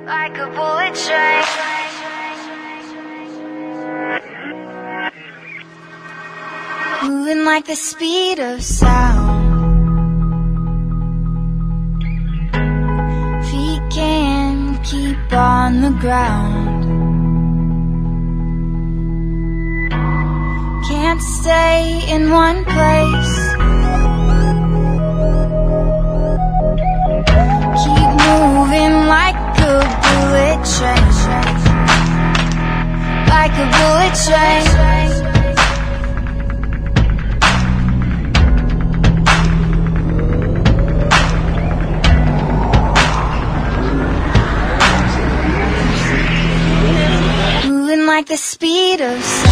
like a bullet train. Moving like the speed of sound. Feet can't keep on the ground. Can't stay in one place. Keep moving like a bullet train. Like a bullet train. Moving like the speed of sound.